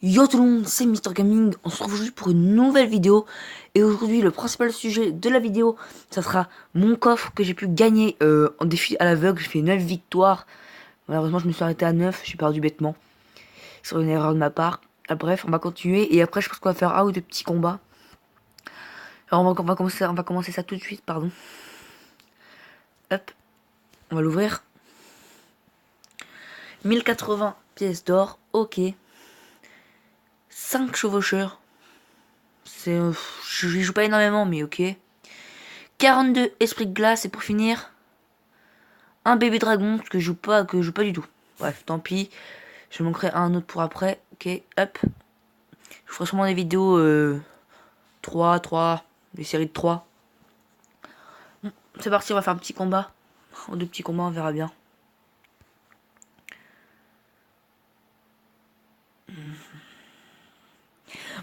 Yo tout le monde, c'est Mister Gaming, on se retrouve aujourd'hui pour une nouvelle vidéo. Et aujourd'hui le principal sujet de la vidéo, ça sera mon coffre que j'ai pu gagner en défi à l'aveugle. J'ai fait 9 victoires, malheureusement je me suis arrêté à 9, j'ai perdu bêtement, sur une erreur de ma part. Bref, on va continuer et après je pense qu'on va faire un ou deux petits combats. Alors on va commencer ça tout de suite, pardon. Hop, on va l'ouvrir. 1080 pièces d'or, ok. 5 chevaucheurs. Je joue pas énormément, mais ok. 42 esprits de glace, et pour finir, un bébé dragon que je joue pas du tout. Bref, tant pis. Je manquerai un autre pour après. Ok, hop. Je ferai sûrement des vidéos 3, des séries de 3. Bon, c'est parti, on va faire un petit combat. En deux petits combats, on verra bien.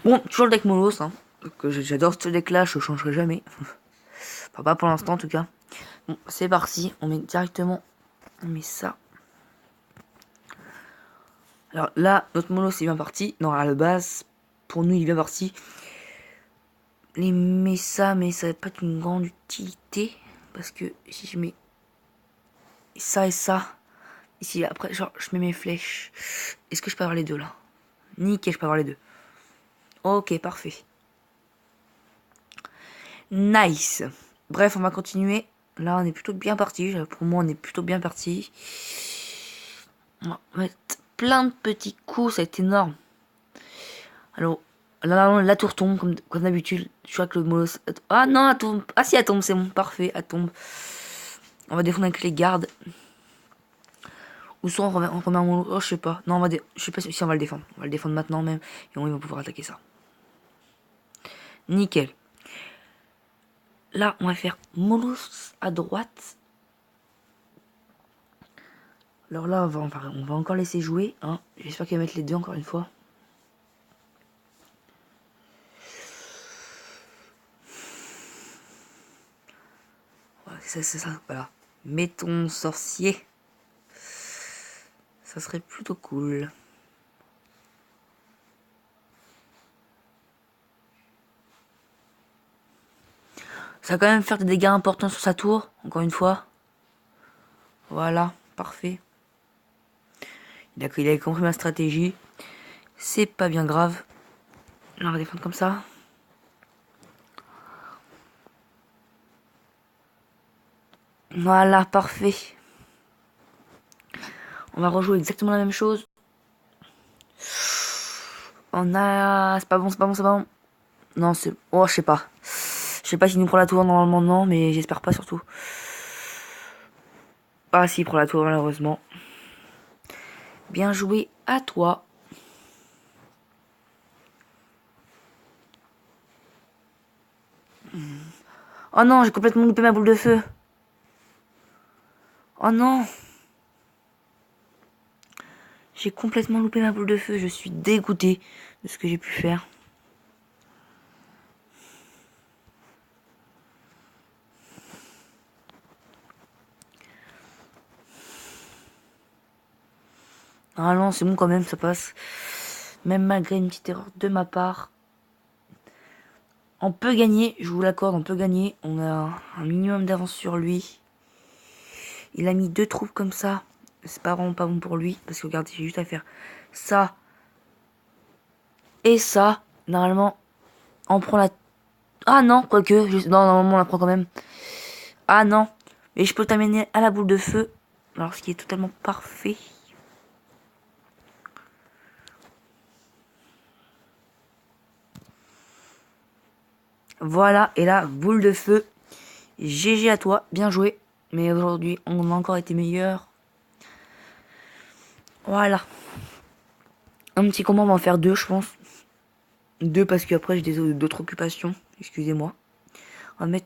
Bon, toujours le deck Molos, hein. J'adore ce deck là, je changerai jamais. Enfin, pas pour l'instant en tout cas. Bon, c'est parti, on met directement. On met ça. Alors là, notre Molos est bien parti. Non, à la base, pour nous, il est bien parti. Mais ça va pas être une grande utilité. Parce que si je mets ça et ça, ici, après, genre, je mets mes flèches. Est-ce que je peux avoir les deux là? Nickel, je peux avoir les deux. Ok, parfait. Nice. Bref, on va continuer. Là, on est plutôt bien parti. Pour moi, on est plutôt bien parti. On va mettre plein de petits coups, ça va être énorme. Alors, là, la tour tombe, comme d'habitude. Je crois que le molos... Ah non, elle tombe. Ah si, elle tombe, c'est bon, parfait, elle tombe. On va défendre avec les gardes. Ou soit on remet un molos... Oh, je sais pas. Non, je sais pas si on va le défendre. On va le défendre maintenant même. Et on va pouvoir attaquer ça. Nickel. Là, on va faire molos à droite. Alors là, on va encore laisser jouer. Hein. J'espère qu'il va mettre les deux encore une fois. C'est ça, voilà. Mettons sorcier. Ça serait plutôt cool. Ça va quand même faire des dégâts importants sur sa tour, encore une fois. Voilà, parfait. Il a compris ma stratégie. C'est pas bien grave. Là, on va défendre comme ça. Voilà, parfait. On va rejouer exactement la même chose. On a... C'est pas bon, c'est pas bon, c'est pas bon. Non, c'est... Oh, je sais pas. Je sais pas s'il nous prend la tour, normalement non, mais j'espère pas surtout. Ah si, il prend la tour, malheureusement. Bien joué à toi. Oh non, j'ai complètement loupé ma boule de feu. Oh non. J'ai complètement loupé ma boule de feu. Je suis dégoûté de ce que j'ai pu faire. Ah non, c'est bon quand même, ça passe. Même malgré une petite erreur de ma part. On peut gagner, je vous l'accorde, on peut gagner. On a un minimum d'avance sur lui. Il a mis 2 troupes comme ça. C'est pas vraiment pas bon pour lui. Parce que regardez, j'ai juste à faire ça. Et ça. Normalement, on prend la... Ah non, quoique. Non, normalement, on la prend quand même. Ah non. Mais je peux t'amener à la boule de feu. Alors, ce qui est totalement parfait. Voilà, et là, boule de feu. GG à toi, bien joué. Mais aujourd'hui, on a encore été meilleur. Voilà. Un petit combat, on va en faire 2, je pense. 2 parce qu'après, j'ai d'autres occupations. Excusez-moi. On va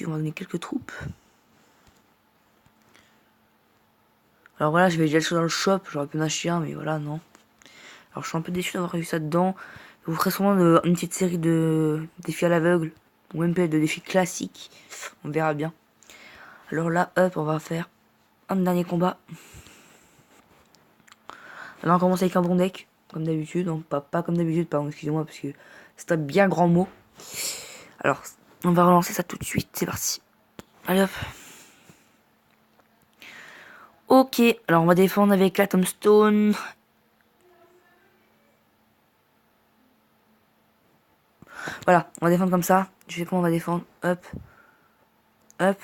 donner quelques troupes. Alors voilà, je vais déjà acheter dans le shop. J'aurais pu en acheter un, mais voilà, non. Alors je suis un peu déçu d'avoir eu ça dedans. Je vous ferai sûrement une petite série de défis à l'aveugle. Ou même peut-être de défis classiques. On verra bien. Alors là, hop, on va faire un dernier combat. Là, on commence avec un bon deck. comme d'habitude. Non, pas comme d'habitude, pardon, excusez-moi, parce que c'est un bien grand mot. Alors, on va relancer ça tout de suite, c'est parti. Allez hop. Ok, alors on va défendre avec la tombstone. Voilà, on va défendre comme ça. Je sais comment on va défendre. Hop. Hop.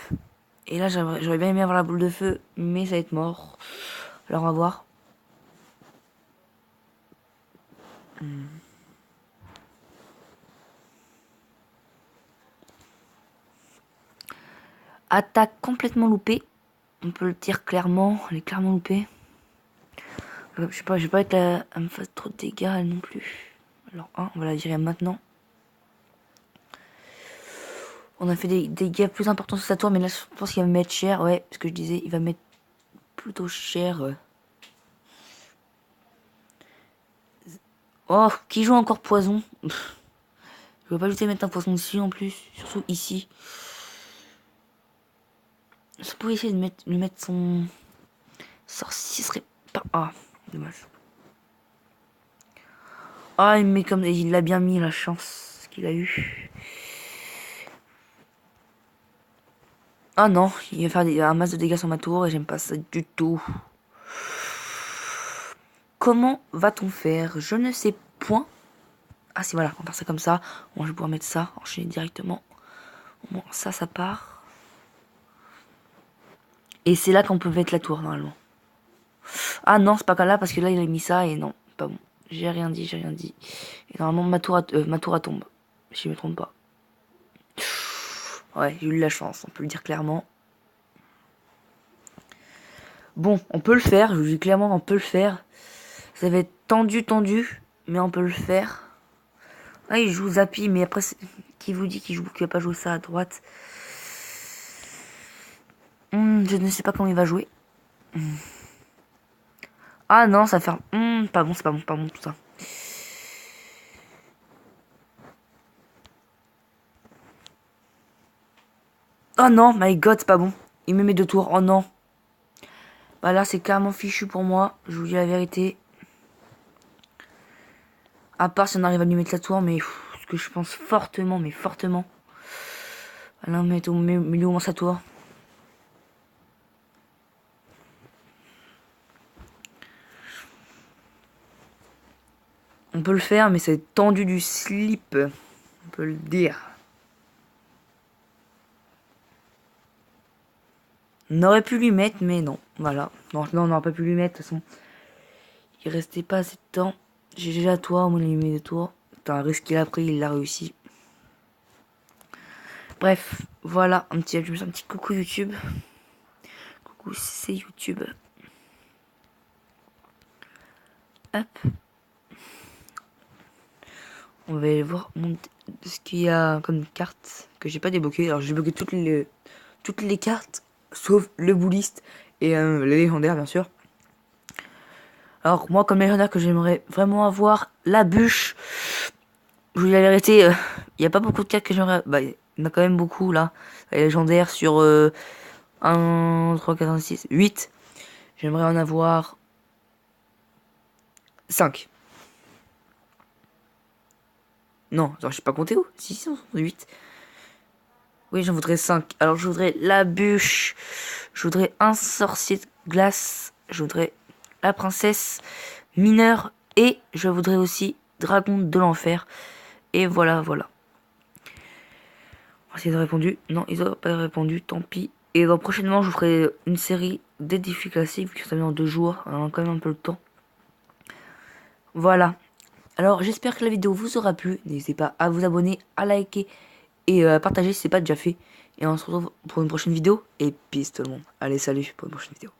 Et là, j'aurais bien aimé avoir la boule de feu, mais ça va être mort. Alors, on va voir. Attaque complètement loupée. On peut le dire clairement. Elle est clairement loupée. Je sais pas, j'ai pas être là, elle me fasse trop de dégâts elle non plus. Alors, on va la virer maintenant. On a fait des dégâts plus importants sur sa tour, mais là, je pense qu'il va me mettre cher. Ouais, ce que je disais, il va mettre plutôt cher. Oh, qui joue encore poison? Je vais pas juste mettre un poison ici en plus, surtout ici. Je pourrais essayer de lui mettre son sorcier, serait pas. Ah, dommage. Ah, mais comme il l'a bien mis, la chance qu'il a eu. Ah non, il va faire un masse de dégâts sur ma tour et j'aime pas ça du tout. Comment va-t-on faire? Je ne sais point. Ah si, voilà, on va faire ça comme ça. Bon, je vais pouvoir mettre ça, enchaîner directement. Bon, ça part. Et c'est là qu'on peut mettre la tour, normalement. Ah non, c'est pas là, parce que là, il a mis ça et non, pas bon. J'ai rien dit, j'ai rien dit. Et normalement, ma tour à tombe. Si je me trompe pas. Ouais, j'ai eu de la chance, on peut le dire clairement. Bon, on peut le faire, je vous dis clairement, on peut le faire. Ça va être tendu, mais on peut le faire. Ah, il joue Zappy, mais après, qui vous dit qu'il va pas jouer ça à droite? Je ne sais pas comment il va jouer. Ah non, ça fait... pas bon, c'est pas bon tout ça. Oh non, my god, c'est pas bon. Il me met 2 tours, oh non. Bah là, c'est carrément fichu pour moi, je vous dis la vérité. À part si on arrive à lui mettre la tour, mais ce que je pense fortement, mais fortement. Là, mais au moins sa tour. On peut le faire, mais c'est tendu du slip. On peut le dire. On aurait pu lui mettre, mais non. Voilà. Non, on n'aurait pas pu lui mettre, de toute façon. Il restait pas assez de temps. J'ai déjà toi, au moins il lui met 2 tours. C'est un risque qu'il a pris, il l'a réussi. Bref, voilà, un petit coucou YouTube. Coucou, c'est YouTube. Hop. On va aller voir ce qu'il y a comme carte que j'ai pas débloqué. Alors j'ai bloqué toutes les cartes, sauf le bouliste et le légendaire bien sûr. Alors moi comme légendaire que j'aimerais vraiment avoir, la bûche. Je vous dis la vérité, il n'y a pas beaucoup de cartes que j'aimerais... Bah, il y en a quand même beaucoup là. La légendaire sur 1, 3, 4, 5, 6, 8. J'aimerais en avoir 5. Non, je sais pas compter où. 6, 8. Oui, j'en voudrais 5. Alors, je voudrais la bûche. Je voudrais un sorcier de glace. Je voudrais la princesse mineure. Et je voudrais aussi dragon de l'enfer. Et voilà. Ils ont répondu. Non, ils n'ont pas répondu. Tant pis. Et donc, prochainement, je vous ferai une série des défis classiques. Vu que ça met en 2 jours. On a quand même un peu le temps. Voilà. Alors, j'espère que la vidéo vous aura plu. N'hésitez pas à vous abonner, à liker et partager si c'est pas déjà fait. Et on se retrouve pour une prochaine vidéo. Et peace tout le monde. Allez, salut pour une prochaine vidéo.